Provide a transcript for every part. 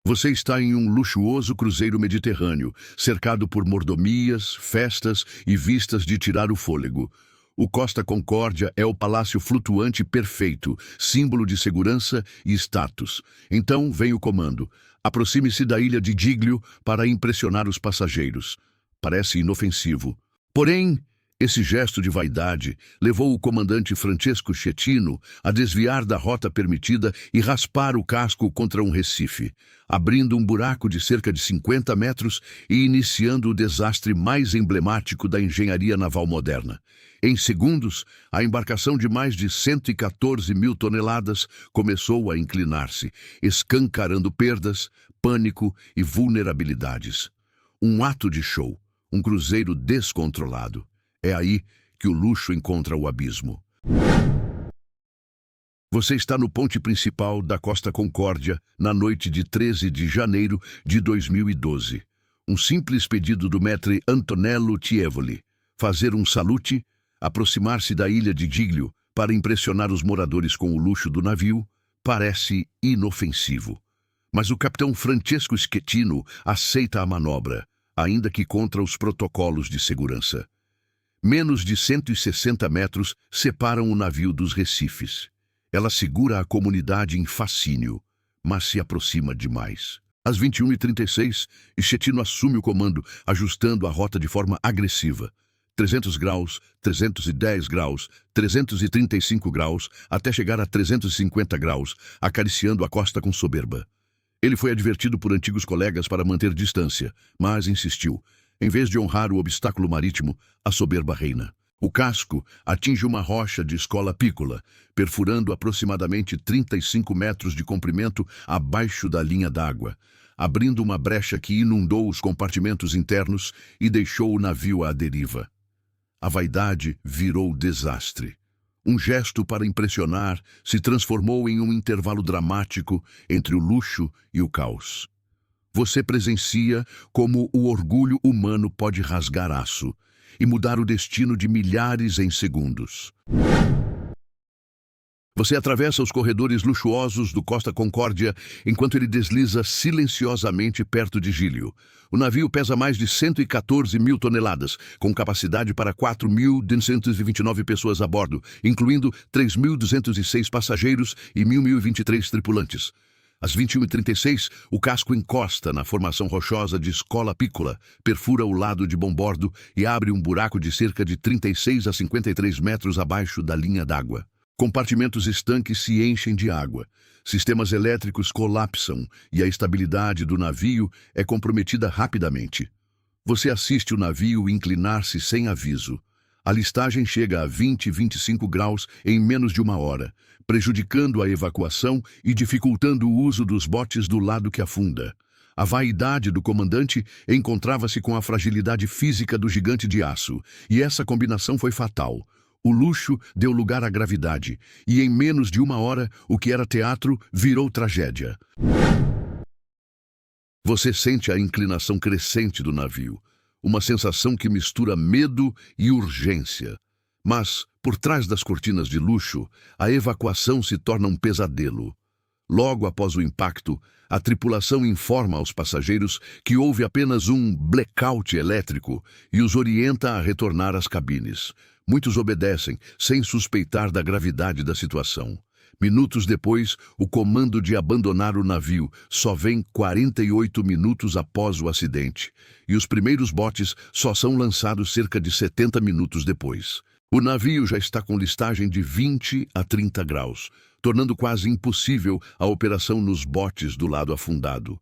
Você está em um luxuoso cruzeiro mediterrâneo, cercado por mordomias, festas e vistas de tirar o fôlego. O Costa Concórdia é o palácio flutuante perfeito, símbolo de segurança e status. Então vem o comando. Aproxime-se da ilha de Giglio para impressionar os passageiros. Parece inofensivo. Porém, esse gesto de vaidade levou o comandante Francesco Schettino a desviar da rota permitida e raspar o casco contra um recife, abrindo um buraco de cerca de 50 metros e iniciando o desastre mais emblemático da engenharia naval moderna. Em segundos, a embarcação de mais de 114 mil toneladas começou a inclinar-se, escancarando perdas, pânico e vulnerabilidades. Um ato de show, um cruzeiro descontrolado. É aí que o luxo encontra o abismo. Você está no ponte principal da Costa Concórdia na noite de 13 de janeiro de 2012. Um simples pedido do maître Antonello Tievoli, fazer um salute, aproximar-se da ilha de Giglio para impressionar os moradores com o luxo do navio, parece inofensivo. Mas o capitão Francesco Schettino aceita a manobra, ainda que contra os protocolos de segurança. Menos de 160 metros separam o navio dos recifes. Ela segura a comunidade em fascínio, mas se aproxima demais. Às 21h36, Schettino assume o comando, ajustando a rota de forma agressiva. 300 graus, 310 graus, 335 graus, até chegar a 350 graus, acariciando a costa com soberba. Ele foi advertido por antigos colegas para manter distância, mas insistiu. Em vez de honrar o obstáculo marítimo, a soberba reina. O casco atinge uma rocha de escola pícola, perfurando aproximadamente 35 metros de comprimento abaixo da linha d'água, abrindo uma brecha que inundou os compartimentos internos e deixou o navio à deriva. A vaidade virou desastre. Um gesto para impressionar se transformou em um intervalo dramático entre o luxo e o caos. Você presencia como o orgulho humano pode rasgar aço e mudar o destino de milhares em segundos. Você atravessa os corredores luxuosos do Costa Concórdia enquanto ele desliza silenciosamente perto de Giglio. O navio pesa mais de 114 mil toneladas, com capacidade para 4.229 pessoas a bordo, incluindo 3.206 passageiros e 1.023 tripulantes. Às 21h36, o casco encosta na formação rochosa de escola pícola, perfura o lado de bombordo e abre um buraco de cerca de 36 a 53 metros abaixo da linha d'água. Compartimentos estanques se enchem de água, sistemas elétricos colapsam e a estabilidade do navio é comprometida rapidamente. Você assiste o navio inclinar-se sem aviso. A listagem chega a 25 graus em menos de uma hora, prejudicando a evacuação e dificultando o uso dos botes do lado que afunda. A vaidade do comandante encontrava-se com a fragilidade física do gigante de aço, e essa combinação foi fatal. O luxo deu lugar à gravidade, e em menos de uma hora, o que era teatro virou tragédia. Você sente a inclinação crescente do navio, uma sensação que mistura medo e urgência. Mas, por trás das cortinas de luxo, a evacuação se torna um pesadelo. Logo após o impacto, a tripulação informa aos passageiros que houve apenas um blackout elétrico e os orienta a retornar às cabines. Muitos obedecem, sem suspeitar da gravidade da situação. Minutos depois, o comando de abandonar o navio só vem 48 minutos após o acidente, e os primeiros botes só são lançados cerca de 70 minutos depois. O navio já está com listagem de 20 a 30 graus, tornando quase impossível a operação nos botes do lado afundado.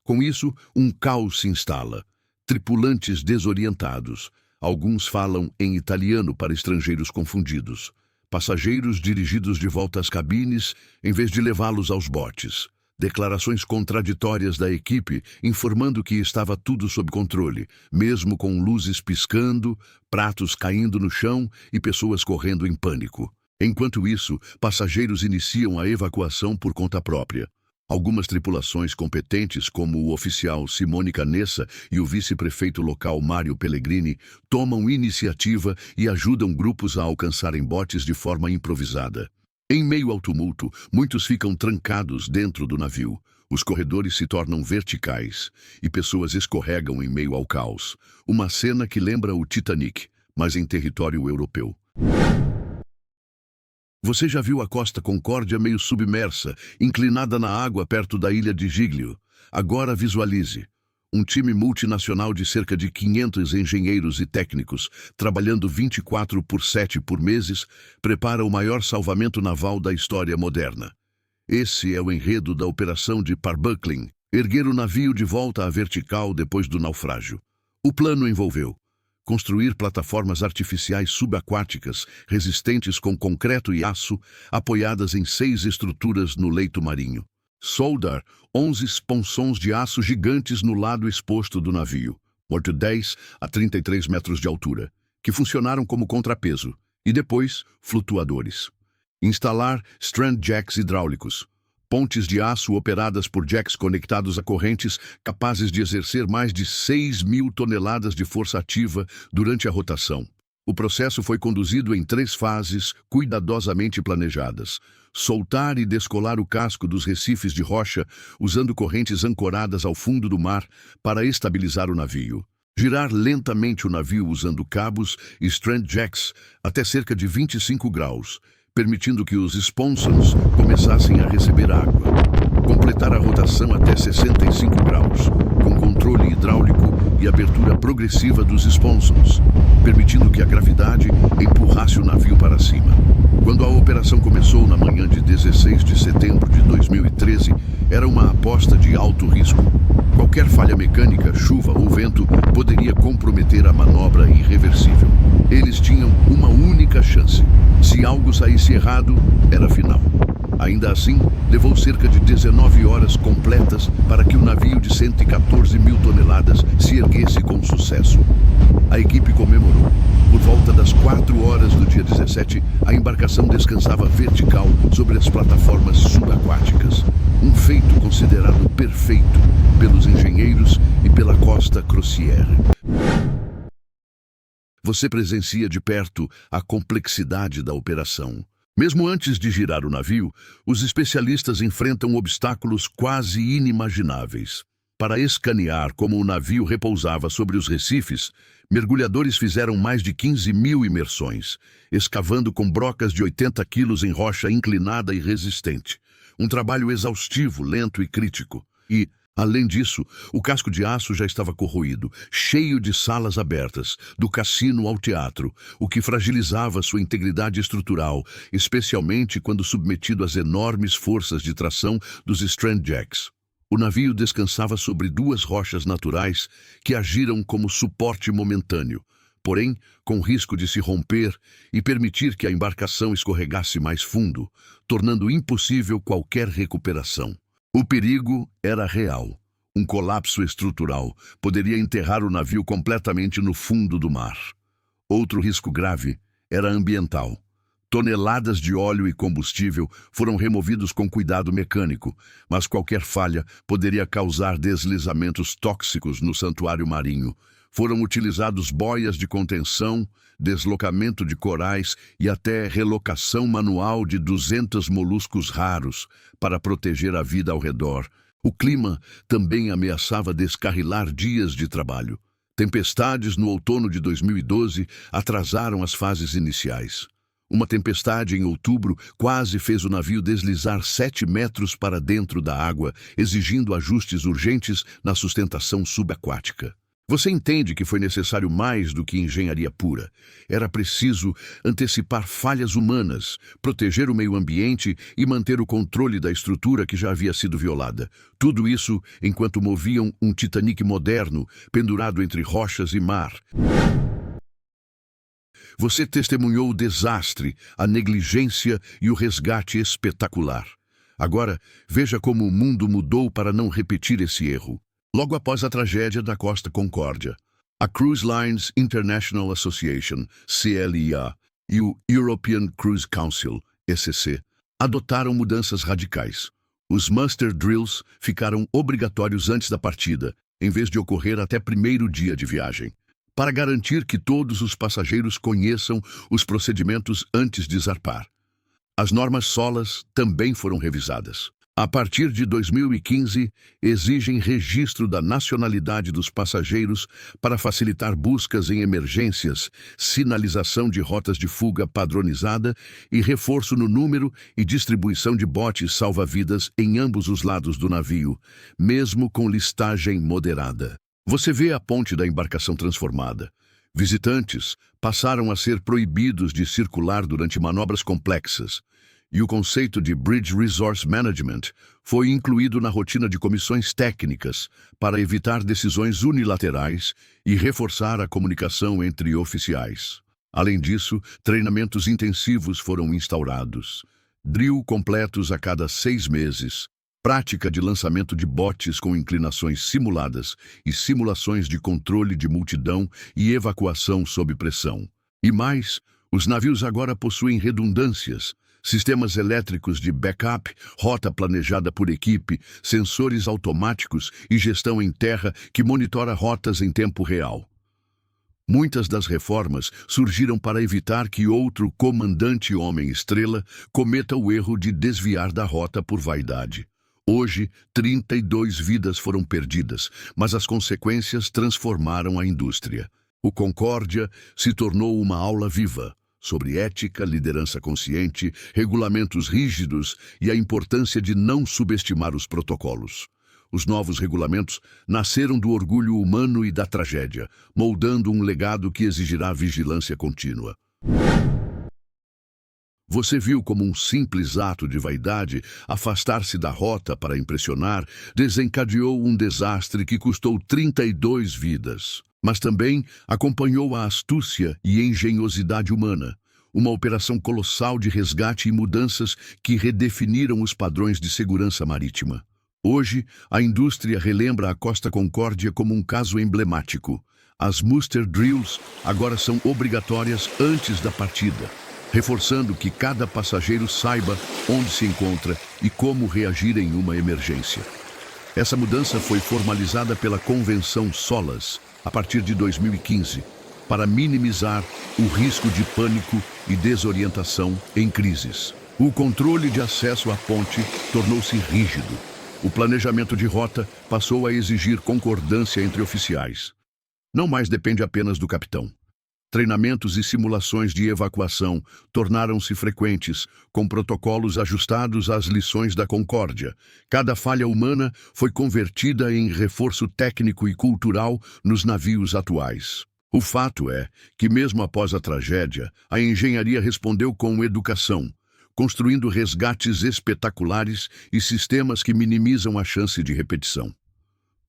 Com isso, um caos se instala. Tripulantes desorientados. Alguns falam em italiano para estrangeiros confundidos. Passageiros dirigidos de volta às cabines em vez de levá-los aos botes. Declarações contraditórias da equipe informando que estava tudo sob controle, mesmo com luzes piscando, pratos caindo no chão e pessoas correndo em pânico. Enquanto isso, passageiros iniciam a evacuação por conta própria. Algumas tripulações competentes, como o oficial Simone Canessa e o vice-prefeito local Mário Pellegrini, tomam iniciativa e ajudam grupos a alcançarem botes de forma improvisada. Em meio ao tumulto, muitos ficam trancados dentro do navio. Os corredores se tornam verticais e pessoas escorregam em meio ao caos. Uma cena que lembra o Titanic, mas em território europeu. Você já viu a Costa Concórdia meio submersa, inclinada na água perto da ilha de Giglio? Agora visualize. Um time multinacional de cerca de 500 engenheiros e técnicos, trabalhando 24/7 por meses, prepara o maior salvamento naval da história moderna. Esse é o enredo da operação de Parbuckling, erguer o navio de volta à vertical depois do naufrágio. O plano envolveu construir plataformas artificiais subaquáticas resistentes com concreto e aço, apoiadas em 6 estruturas no leito marinho. Soldar 11 ponçons de aço gigantes no lado exposto do navio, de 10 a 33 metros de altura, que funcionaram como contrapeso, e depois flutuadores. Instalar strand jacks hidráulicos, pontes de aço operadas por jacks conectados a correntes capazes de exercer mais de 6.000 toneladas de força ativa durante a rotação. O processo foi conduzido em 3 fases cuidadosamente planejadas. Soltar e descolar o casco dos recifes de rocha usando correntes ancoradas ao fundo do mar para estabilizar o navio. Girar lentamente o navio usando cabos e strand jacks até cerca de 25 graus, permitindo que os sponsons começassem a receber água. Completar a rotação até 65 graus, com controle hidráulico e abertura progressiva dos sponsons, permitindo que a gravidade empurrasse o navio para cima. Quando a operação começou na manhã de 16 de setembro de 2013, era uma aposta de alto risco. Qualquer falha mecânica, chuva ou vento poderia comprometer a manobra irreversível. Eles tinham uma única chance. Se algo saísse errado, era final. Ainda assim, levou cerca de 19 horas completas para que o navio de 114.000 toneladas se erguesse com sucesso. A equipe comemorou. Por volta das 4 horas do dia 17, a embarcação descansava vertical sobre as plataformas subaquáticas. Um feito considerado perfeito pelos engenheiros e pela Costa Crociere. Você presencia de perto a complexidade da operação. Mesmo antes de girar o navio, os especialistas enfrentam obstáculos quase inimagináveis. Para escanear como o navio repousava sobre os recifes, mergulhadores fizeram mais de 15.000 imersões, escavando com brocas de 80 quilos em rocha inclinada e resistente. Um trabalho exaustivo, lento e crítico. E, além disso, o casco de aço já estava corroído, cheio de salas abertas, do cassino ao teatro, o que fragilizava sua integridade estrutural, especialmente quando submetido às enormes forças de tração dos strand jacks. O navio descansava sobre 2 rochas naturais que agiram como suporte momentâneo, porém com risco de se romper e permitir que a embarcação escorregasse mais fundo, tornando impossível qualquer recuperação. O perigo era real. Um colapso estrutural poderia enterrar o navio completamente no fundo do mar. Outro risco grave era ambiental. Toneladas de óleo e combustível foram removidos com cuidado mecânico, mas qualquer falha poderia causar deslizamentos tóxicos no santuário marinho. Foram utilizados boias de contenção, deslocamento de corais e até relocação manual de 200 moluscos raros para proteger a vida ao redor. O clima também ameaçava descarrilar dias de trabalho. Tempestades no outono de 2012 atrasaram as fases iniciais. Uma tempestade em outubro quase fez o navio deslizar 7 metros para dentro da água, exigindo ajustes urgentes na sustentação subaquática. Você entende que foi necessário mais do que engenharia pura. Era preciso antecipar falhas humanas, proteger o meio ambiente e manter o controle da estrutura que já havia sido violada. Tudo isso enquanto moviam um Titanic moderno, pendurado entre rochas e mar. Você testemunhou o desastre, a negligência e o resgate espetacular. Agora, veja como o mundo mudou para não repetir esse erro. Logo após a tragédia da Costa Concórdia, a Cruise Lines International Association, CLIA, e o European Cruise Council, ECC, adotaram mudanças radicais. Os muster drills ficaram obrigatórios antes da partida, em vez de ocorrer até primeiro dia de viagem, para garantir que todos os passageiros conheçam os procedimentos antes de zarpar. As normas SOLAS também foram revisadas. A partir de 2015, exigem registro da nacionalidade dos passageiros para facilitar buscas em emergências, sinalização de rotas de fuga padronizada e reforço no número e distribuição de botes salva-vidas em ambos os lados do navio, mesmo com listagem moderada. Você vê a ponte da embarcação transformada. Visitantes passaram a ser proibidos de circular durante manobras complexas, e o conceito de Bridge Resource Management foi incluído na rotina de comissões técnicas para evitar decisões unilaterais e reforçar a comunicação entre oficiais. Além disso, treinamentos intensivos foram instaurados, drill completos a cada 6 meses, prática de lançamento de botes com inclinações simuladas e simulações de controle de multidão e evacuação sob pressão. E mais, os navios agora possuem redundâncias, sistemas elétricos de backup, rota planejada por equipe, sensores automáticos e gestão em terra que monitora rotas em tempo real. Muitas das reformas surgiram para evitar que outro comandante homem-estrela cometa o erro de desviar da rota por vaidade. Hoje, 32 vidas foram perdidas, mas as consequências transformaram a indústria. O Concórdia se tornou uma aula viva sobre ética, liderança consciente, regulamentos rígidos e a importância de não subestimar os protocolos. Os novos regulamentos nasceram do orgulho humano e da tragédia, moldando um legado que exigirá vigilância contínua. Você viu como um simples ato de vaidade, afastar-se da rota para impressionar, desencadeou um desastre que custou 32 vidas. Mas também acompanhou a astúcia e engenhosidade humana, uma operação colossal de resgate e mudanças que redefiniram os padrões de segurança marítima. Hoje, a indústria relembra a Costa Concórdia como um caso emblemático. As muster drills agora são obrigatórias antes da partida, reforçando que cada passageiro saiba onde se encontra e como reagir em uma emergência. Essa mudança foi formalizada pela Convenção SOLAS a partir de 2015, para minimizar o risco de pânico e desorientação em crises. O controle de acesso à ponte tornou-se rígido. O planejamento de rota passou a exigir concordância entre oficiais. Não mais depende apenas do capitão. Treinamentos e simulações de evacuação tornaram-se frequentes, com protocolos ajustados às lições da Concórdia. Cada falha humana foi convertida em reforço técnico e cultural nos navios atuais. O fato é que, mesmo após a tragédia, a engenharia respondeu com educação, construindo resgates espetaculares e sistemas que minimizam a chance de repetição.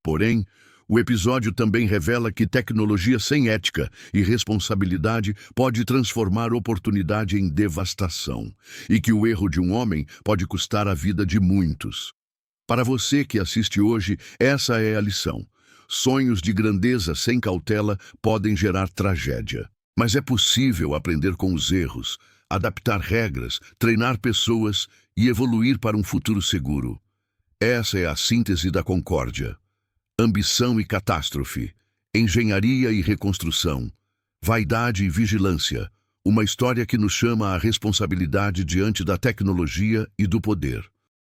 Porém, o episódio também revela que tecnologia sem ética e responsabilidade pode transformar oportunidade em devastação, e que o erro de um homem pode custar a vida de muitos. Para você que assiste hoje, essa é a lição. Sonhos de grandeza sem cautela podem gerar tragédia. Mas é possível aprender com os erros, adaptar regras, treinar pessoas e evoluir para um futuro seguro. Essa é a síntese da Concórdia. Ambição e catástrofe, engenharia e reconstrução, vaidade e vigilância, uma história que nos chama à responsabilidade diante da tecnologia e do poder.